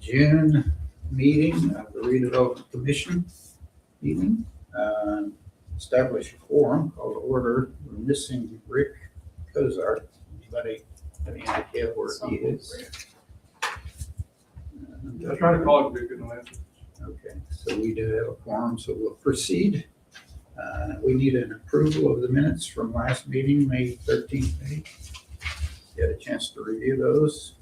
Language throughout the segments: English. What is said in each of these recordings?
June meeting of the Redevelopment Commission meeting. Establish a quorum, call to order. We're missing Rick Cozart. Anybody have any idea where he is? I tried to call it, but couldn't answer. Okay, so we do have a quorum, so we'll proceed. We need an approval of the minutes from last meeting, May 13th. You had a chance to review those?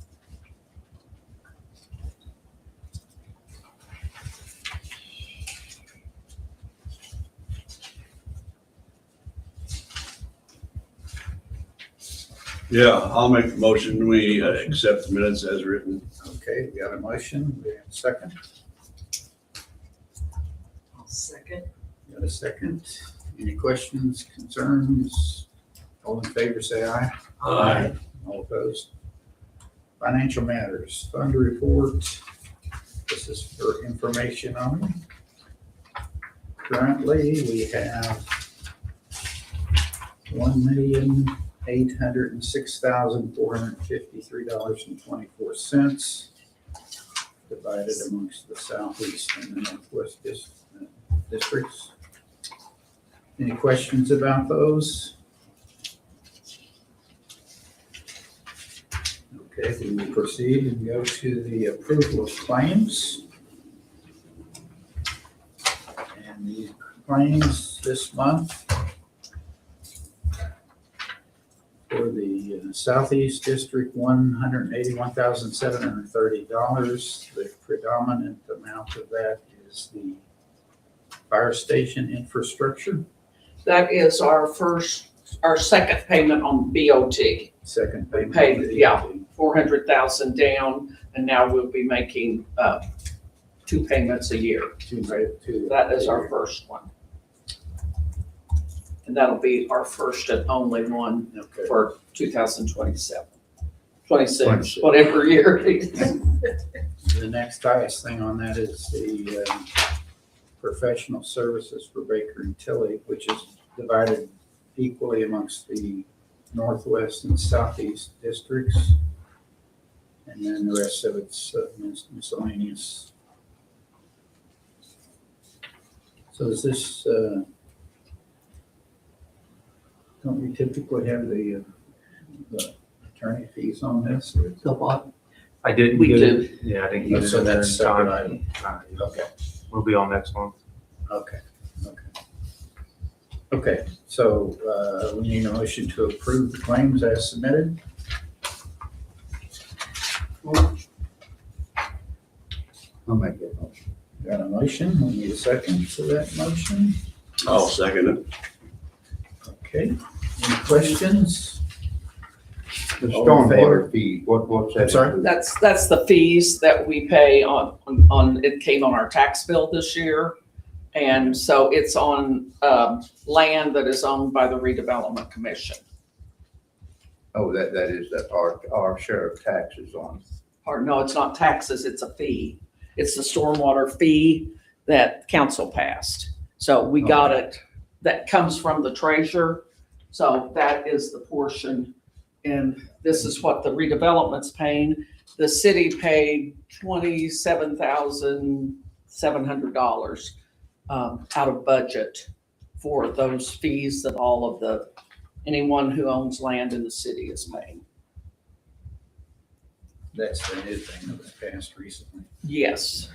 Yeah, I'll make the motion. We accept the minutes as written. Okay, we got a motion. We have a second. I'll second. Got a second. Any questions, concerns? All in favor, say aye. Aye. All opposed? Financial matters, fund report. This is for information only. Currently, we have $1,806,453.24 divided amongst the southeast and the northwest districts. Any questions about those? Okay, we will proceed and go to the approval of claims. And the claims this month for the Southeast District, $181,730. The predominant amount of that is the fire station infrastructure. That is our second payment on BOT. Second payment. Paid, yeah. 400,000 down, and now we'll be making 2 payments a year. That is our first one. And that'll be our first and only one Okay. for 2027, 26, whatever year it is. The next highest thing on that is the professional services for Baker and Tilly, which is divided equally amongst the northwest and southeast districts. And then the rest of it's miscellaneous. So is this, don't we typically have the attorney fees on this? The what? I didn't We get do. it. Yeah, I didn't get it So in there that's in separate time. item. Okay, We'll be on next month. okay. Okay, so we need a motion to approve the claims as submitted. I'll make that motion. Got a motion, we need a second to that motion. I'll second it. Okay, any questions? The All in favor? stormwater fee, what's that? I'm sorry? include? That's the fees that we pay on, it came on our tax bill this year. And so it's on land that is owned by the Redevelopment Commission. Oh, that is our share of taxes on. Or no, it's not taxes, it's a fee. It's the stormwater fee that council passed. So we got it, that comes from the treasurer. So that is the portion. And this is what the redevelopment's paying. The city paid $27,700 out of budget for those fees that all of anyone who owns land in the city is paying. That's the new thing that was passed recently. Yes.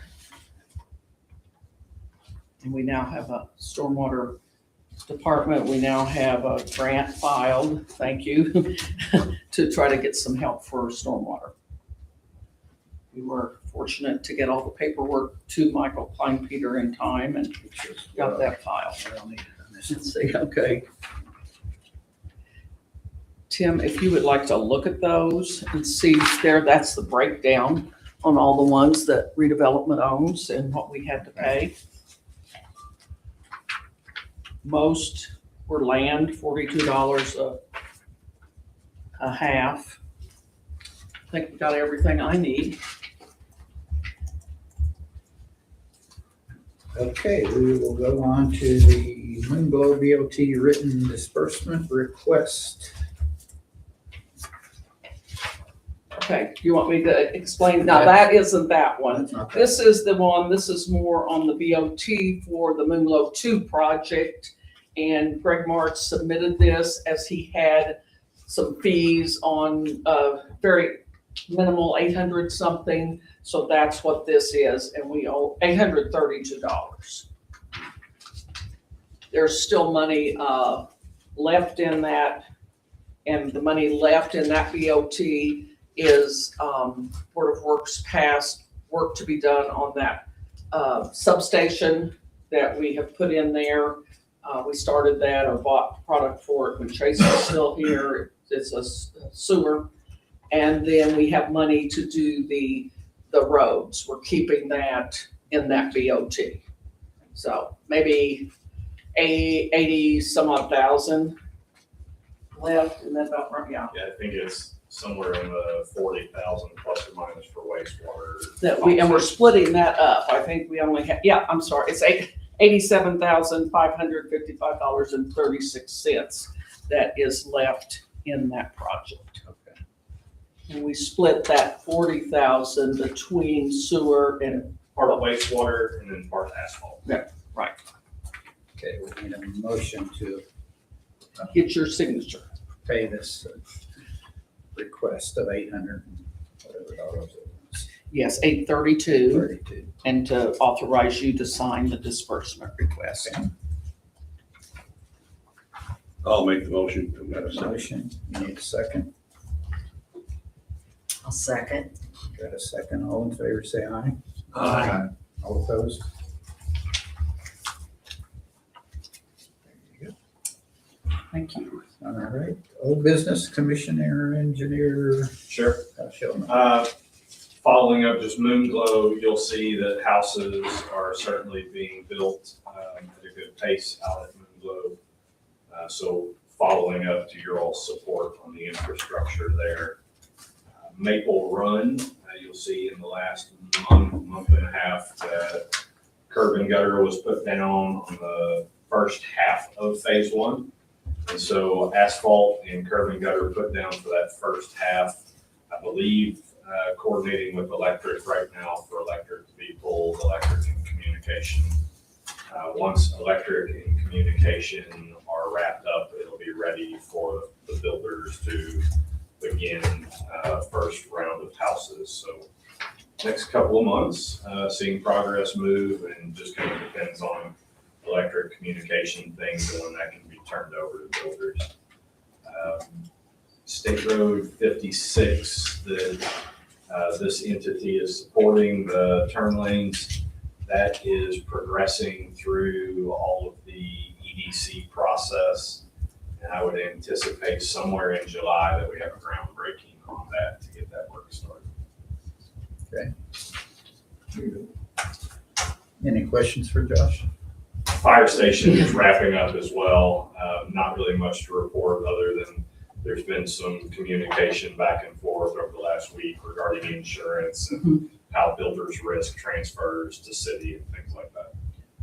And we now have a stormwater department. We now have a grant filed, thank you, to try to get some help for stormwater. We were fortunate to get all the paperwork to Michael Kleinpeter in time and got that filed. Let's see, okay. Tim, if you would like to look at those and see there, that's the breakdown on all the ones that redevelopment owns and what we had to pay. Most were land, $42 a half. I think we got everything I need. Okay, we will go on to the Moonglow BOT written disbursement request. Okay, you want me to explain? Now, that isn't that one. That's not that. This is the one, this is more on the BOT for the Moonglow 2 project. And Greg March submitted this as he had some fees on very minimal 800 something. So that's what this is, and we owe $832. There's still money left in that, and the money left in that BOT is Board of Works passed work to be done on that substation that we have put in there. We started that or bought product for it when Chase was still here. It's a sewer. And then we have money to do the roads. We're keeping that in that BOT. So maybe 80 some odd thousand left, and then about, yeah. Yeah, I think it's somewhere in the 40,000 plus or minus for wastewater. That and we're splitting that up. I think we only have, yeah, I'm sorry, it's $87,555.36 that is left in that project. Okay. And we split that 40,000 between sewer and, Part of wastewater and then part asphalt. Okay, we need a motion to get your signature. pay this request of 800 and whatever dollars it was. Yes, 832, 32. and to authorize you to sign the disbursement request. Okay. I'll make the motion. Got a motion, you need a second. I'll second. Got a second, all in favor, say aye. Aye. All opposed? Thank you. All right, old business commissioner, engineer, Sure. Shellman. Following up just Moonglow, you'll see that houses are certainly being built at a good pace out at Moonglow. So following up to your all support on the infrastructure there. Maple Run, you'll see in the last month and a half that curb and gutter was put down on the first half of phase one. And so asphalt and curb and gutter put down for that first half. I believe coordinating with electric right now for electric vehicles, electric and communication. Once electric and communication are wrapped up, it'll be ready for the builders to begin first round of houses. So next couple of months, seeing progress move, and just kind of depends on electric communication things and when that can be turned over to builders. State Road 56, this entity is supporting the turn lanes. That is progressing through all of the EDC process. And I would anticipate somewhere in July that we have a groundbreaking on that to get that work started. Any questions for Josh? Fire station is wrapping up as well. Not really much to report other than there's been some communication back and forth over the last week regarding insurance and how builders' risk transfers to city and things like that.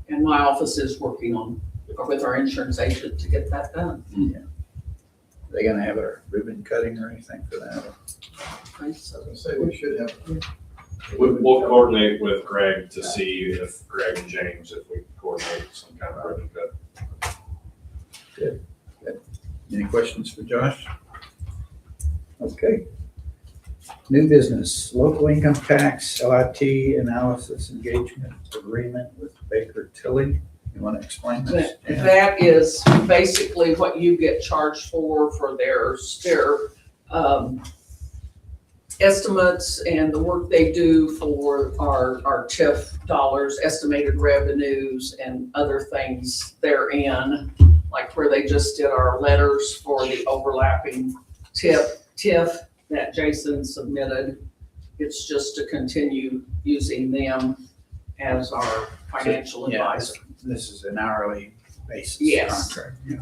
And my office is working on, with our insurance agent to get that done. Are they gonna have a ribbon cutting or anything for that? Okay, so Say we should have. We'll coordinate with Greg to see if Greg and James, if we can coordinate some kind of ribbon cut. Any questions for Josh? Okay. New business, local income tax, LIT analysis engagement agreement with Baker Tilly. You want to explain this? that is basically what you get charged for their estimates and the work they do for our TIF dollars, estimated revenues and other things therein, like where they just did our letters for the overlapping TIF that Jason submitted. It's just to continue using them as our financial Yeah, advisor. This is an hourly basis Yes. contract. Yeah.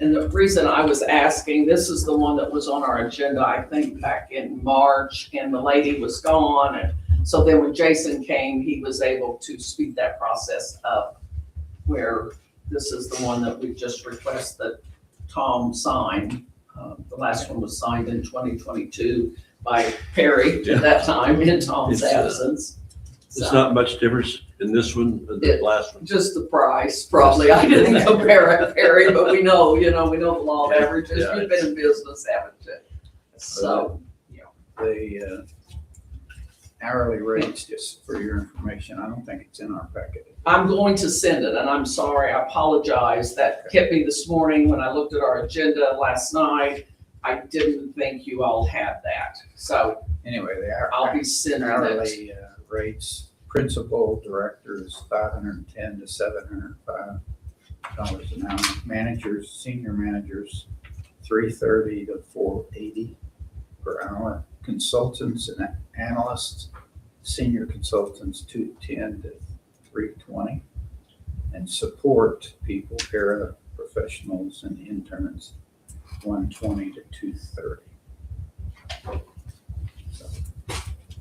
And the reason I was asking, this is the one that was on our agenda, I think, back in March, and the lady was gone. And so then when Jason came, he was able to speed that process up, where this is the one that we just request that Tom sign The last one was signed in 2022 by Perry at that time in Tom's It's, absence. It's So, not much difference in this one than the last one. just the price, probably. I didn't compare it, Perry, but we know the law of averages. Yeah. You've been in business, haven't you? So, The hourly rates, just for your information, I don't think it's in our packet. I'm going to send it, and I'm sorry, I apologize. That hit me this morning when I looked at our agenda last night. I didn't think you all had that. So Anyway, I'll be sending it. hourly rates, principal director is $510 to $705 an hour. Managers, senior managers, $330 to $480 per hour. Consultants and analysts, senior consultants, $210 to $320. And support people, paraprofessionals and interns, $120 to $230. So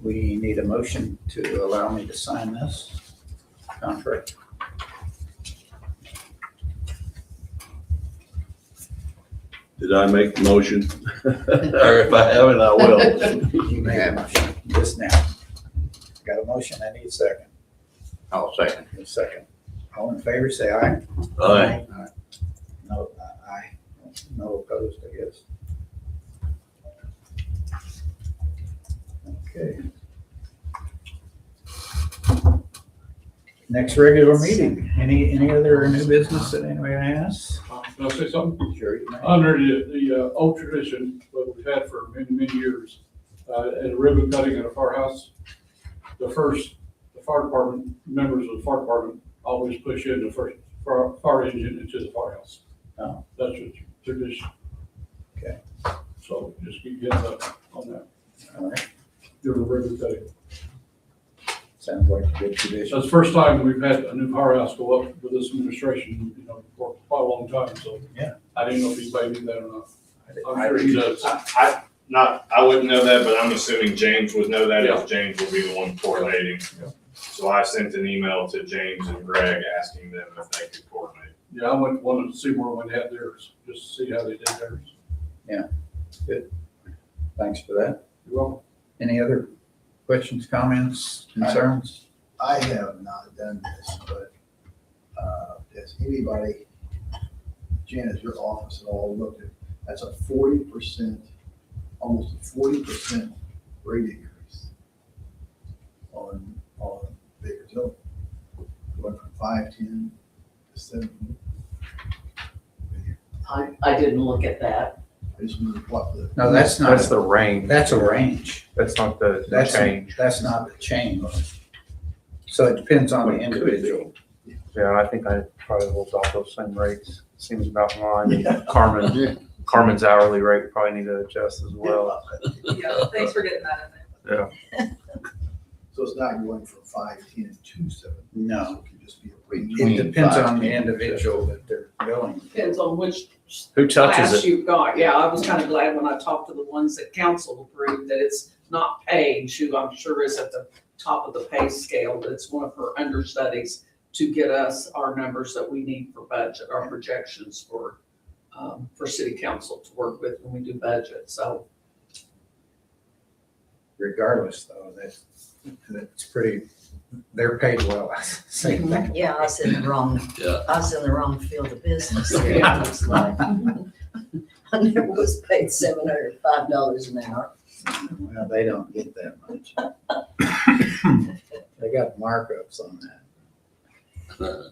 we need a motion to allow me to sign this contract. Did I make the motion? Or if I haven't, I will. You made a motion just now. Got a motion, I need a second. I'll second. A second. All in favor, say aye. Aye. No, aye. No opposed, I guess. Okay. Next regular meeting. Any other new business that anybody has? Can I say something? Sure you may. Under the old tradition that we've had for many, many years, at a ribbon cutting at a firehouse, the fire department, members of the fire department always push in the first fire engine into the firehouse. Oh. That's a tradition. Okay. So just keep getting up on that, All right. during the ribbon cutting. Sounds like a good tradition. That's the first time we've had a new firehouse go up with this administration, for quite a long time, so. Yeah. I didn't know if anybody knew that or not. I'm sure he does. I wouldn't know that, but I'm assuming James would know that, Yeah. if James will be the one coordinating. Yeah. So I sent an email to James and Greg asking them if they could coordinate. Yeah, I wanted to see more when they had theirs, just to see how they did theirs. Thanks for that. You're welcome. Any other questions, comments, concerns? I have not done this, but has anybody, Jan, has your office at all looked at, that's a 40%, almost a 40% rate increase on Baker Tilly. Went from 510 to 7. I didn't look at that. I just wondered what the. No, that's not, That's the range. that's a range. That's not the That's, change. that's not the change. So it depends on the individual. Yeah, I think I probably will adopt those same rates. Seems about in line. And Carmen's hourly rate probably need to adjust as well. Yeah, thanks for getting that in there. Yeah. So it's not going from 510 to 7. No. So it can just be a range. It depends on the individual that they're billing. Depends on which Who touches class it? you've got. Yeah, I was kind of glad when I talked to the ones that council approved that it's not Paige, who I'm sure is at the top of the pay scale, but it's one of her understudies to get us our numbers that we need for budget, our projections for city council to work with when we do budget. So Regardless, though, that's pretty, they're paid well, I say that. Yeah, I was in the wrong, Yeah. I was in the wrong field of business there. It looks like. I never was paid $705 an hour. Well, they don't get that much. They got markups on that.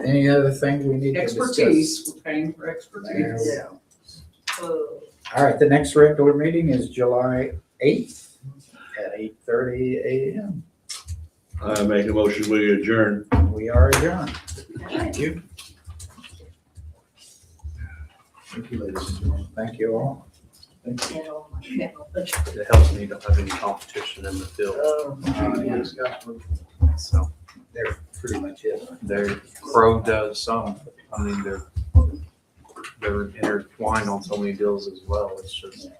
Any other things we need to discuss? expertise, we're paying for There expertise. we go. Oh. All right, the next regular meeting is July 8th at 8:30 a.m. I make a motion, we adjourn. We are adjourned. Thank you. Thank you, ladies and gentlemen. Thank you all. You know, my family. It helps me not have any competition in the field. Oh, Yeah, Scott, So They're pretty much it. their Crow does some. I mean, they're intertwined on so many deals as well. It's just.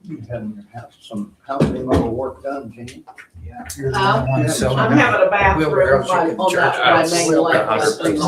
you had some housing level work done, Gene? Yeah. You're the one selling I'm it. having a bathroom Wheelbarrows you on can that, charge my main us. lake. 100%.